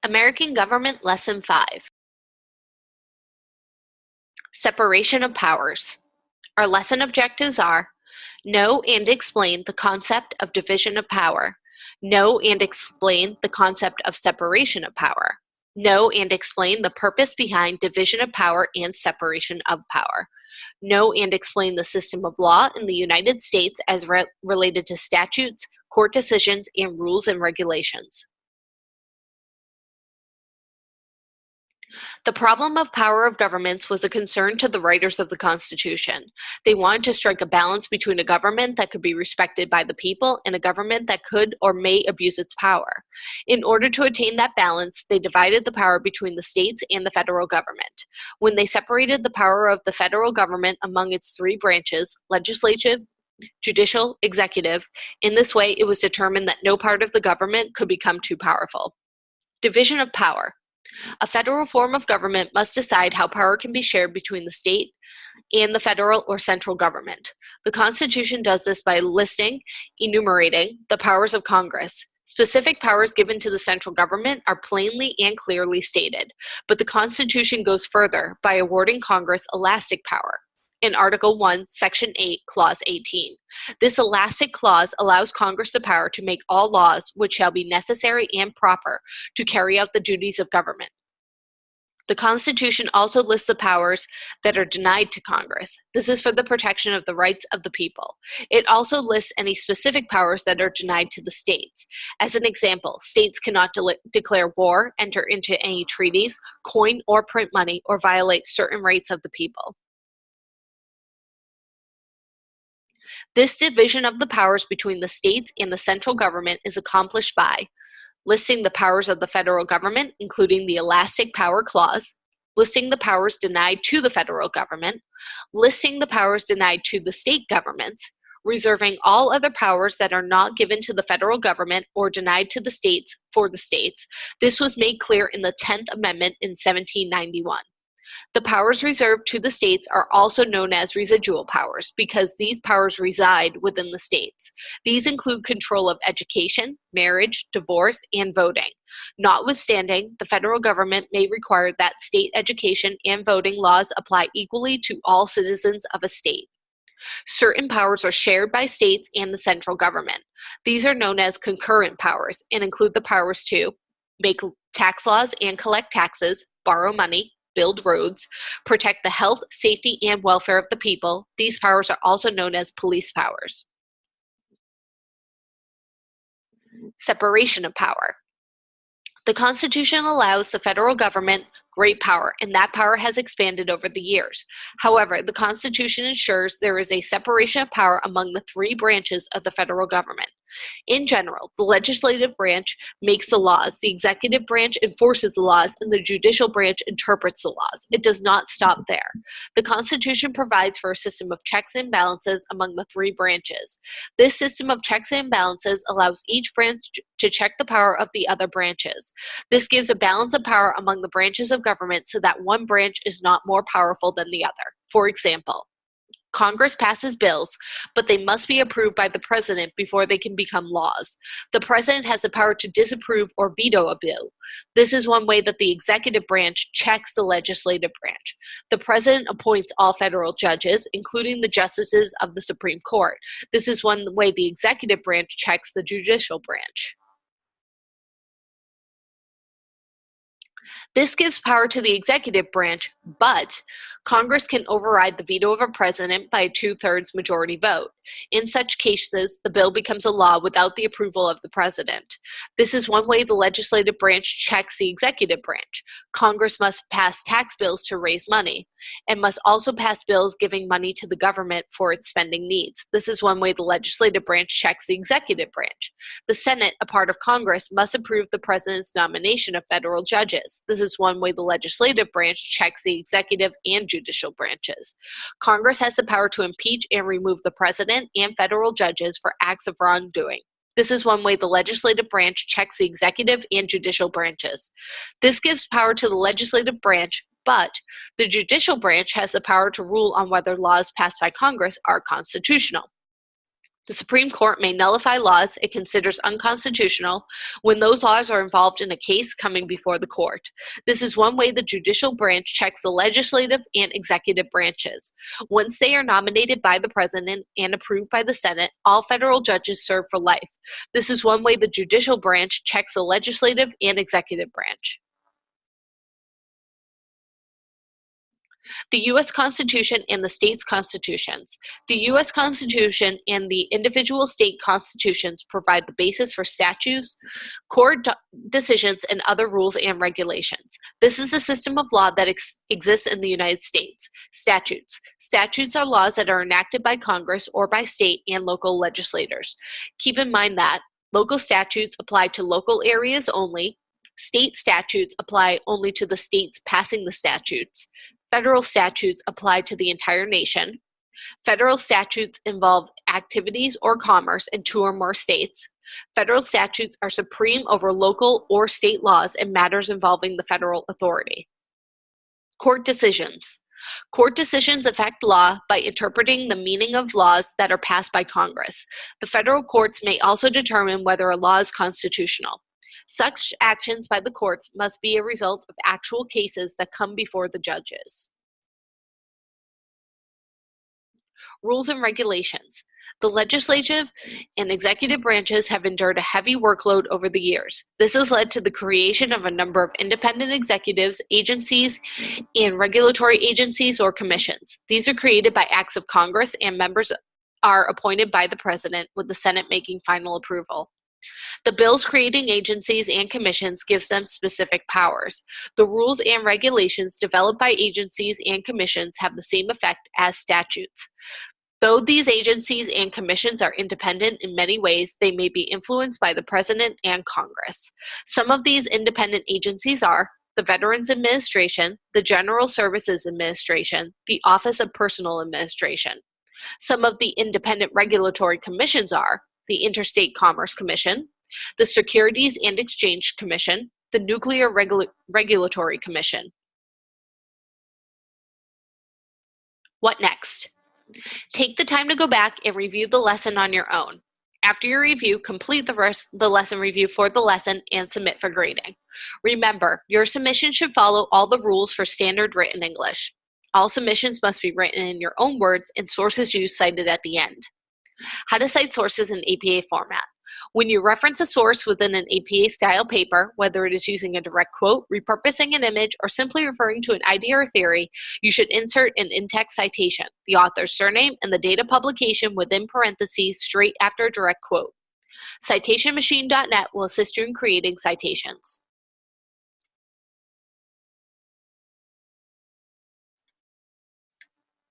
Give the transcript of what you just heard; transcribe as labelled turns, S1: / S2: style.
S1: American Government Lesson 5. Separation of Powers. Our lesson objectives are: know and explain the concept of division of power. Know and explain the concept of separation of power. Know and explain the purpose behind division of power and separation of power. Know and explain the system of law in the United States as related to statutes, court decisions, and rules and regulations. The problem of power of governments was a concern to the writers of the Constitution. They wanted to strike a balance between a government that could be respected by the people and a government that could or may abuse its power. In order to attain that balance, they divided the power between the states and the federal government. When they separated the power of the federal government among its three branches, legislative, judicial, executive, in this way it was determined that no part of the government could become too powerful. Division of power. A federal form of government must decide how power can be shared between the state and the federal or central government. The Constitution does this by enumerating the powers of Congress. Specific powers given to the central government are plainly and clearly stated, but the Constitution goes further by awarding Congress elastic power. In Article 1, Section 8, Clause 18. This elastic clause allows Congress the power to make all laws which shall be necessary and proper to carry out the duties of government. The Constitution also lists the powers that are denied to Congress. This is for the protection of the rights of the people. It also lists any specific powers that are denied to the states. As an example, states cannot declare war, enter into any treaties, coin or print money, or violate certain rights of the people. This division of the powers between the states and the central government is accomplished by listing the powers of the federal government, including the elastic power clause, listing the powers denied to the federal government, listing the powers denied to the state governments, reserving all other powers that are not given to the federal government or denied to the states for the states. This was made clear in the 10th Amendment in 1791. The powers reserved to the states are also known as residual powers because these powers reside within the states. These include control of education, marriage, divorce, and voting. Notwithstanding, the federal government may require that state education and voting laws apply equally to all citizens of a state. Certain powers are shared by states and the central government. These are known as concurrent powers and include the powers to make tax laws and collect taxes, borrow money, build roads, protect the health, safety, and welfare of the people. These powers are also known as police powers. Separation of power. The Constitution allows the federal government great power, and that power has expanded over the years. However, the Constitution ensures there is a separation of power among the three branches of the federal government. In general, the legislative branch makes the laws, the executive branch enforces the laws, and the judicial branch interprets the laws. It does not stop there. The Constitution provides for a system of checks and balances among the three branches. This system of checks and balances allows each branch to check the power of the other branches. This gives a balance of power among the branches of government so that one branch is not more powerful than the other. For example, Congress passes bills, but they must be approved by the president before they can become laws. The president has the power to disapprove or veto a bill. This is one way that the executive branch checks the legislative branch. The president appoints all federal judges, including the justices of the Supreme Court. This is one way the executive branch checks the judicial branch. This gives power to the executive branch, but Congress can override the veto of a president by a 2/3 majority vote. In such cases, the bill becomes a law without the approval of the president. This is one way the legislative branch checks the executive branch. Congress must pass tax bills to raise money, and must also pass bills giving money to the government for its spending needs. This is one way the legislative branch checks the executive branch. The Senate, a part of Congress, must approve the president's nomination of federal judges. This is one way the legislative branch checks the executive and judicial branches. Congress has the power to impeach and remove the president and federal judges for acts of wrongdoing. This is one way the legislative branch checks the executive and judicial branches. This gives power to the legislative branch, but the judicial branch has the power to rule on whether laws passed by Congress are constitutional. The Supreme Court may nullify laws it considers unconstitutional when those laws are involved in a case coming before the court. This is one way the judicial branch checks the legislative and executive branches. Once they are nominated by the president and approved by the Senate, all federal judges serve for life. This is one way the judicial branch checks the legislative and executive branch. The U.S. Constitution and the states' constitutions. The U.S. Constitution and the individual state constitutions provide the basis for statutes, decisions, and other rules and regulations. This is a system of law that exists in the United States. Statutes. Statutes are laws that are enacted by Congress or by state and local legislators. Keep in mind that local statutes apply to local areas only. State statutes apply only to the states passing the statutes. Federal statutes apply to the entire nation. Federal statutes involve activities or commerce in 2 or more states. Federal statutes are supreme over local or state laws in matters involving the federal authority. Court decisions. Court decisions affect law by interpreting the meaning of laws that are passed by Congress. The federal courts may also determine whether a law is constitutional. Such actions by the courts must be a result of actual cases that come before the judges. Rules and regulations. The legislative and executive branches have endured a heavy workload over the years. This has led to the creation of a number of independent executives, agencies, and regulatory agencies or commissions. These are created by acts of Congress, and members are appointed by the President, with the Senate making final approval. The bills creating agencies and commissions gives them specific powers. The rules and regulations developed by agencies and commissions have the same effect as statutes. Though these agencies and commissions are independent in many ways, they may be influenced by the President and Congress. Some of these independent agencies are the Veterans Administration, the General Services Administration, the Office of Personnel Administration. Some of the independent regulatory commissions are the Interstate Commerce Commission, the Securities and Exchange Commission, the Nuclear Regulatory Commission. What next? Take the time to go back and review the lesson on your own. After your review, complete the lesson review for the lesson and submit for grading. Remember, your submission should follow all the rules for standard written English. All submissions must be written in your own words and sources used cited at the end. How to cite sources in APA format. When you reference a source within an APA-style paper, whether it is using a direct quote, repurposing an image, or simply referring to an idea or theory, you should insert an in-text citation, the author's surname, and the date of publication within parentheses straight after a direct quote. CitationMachine.net will assist you in creating citations.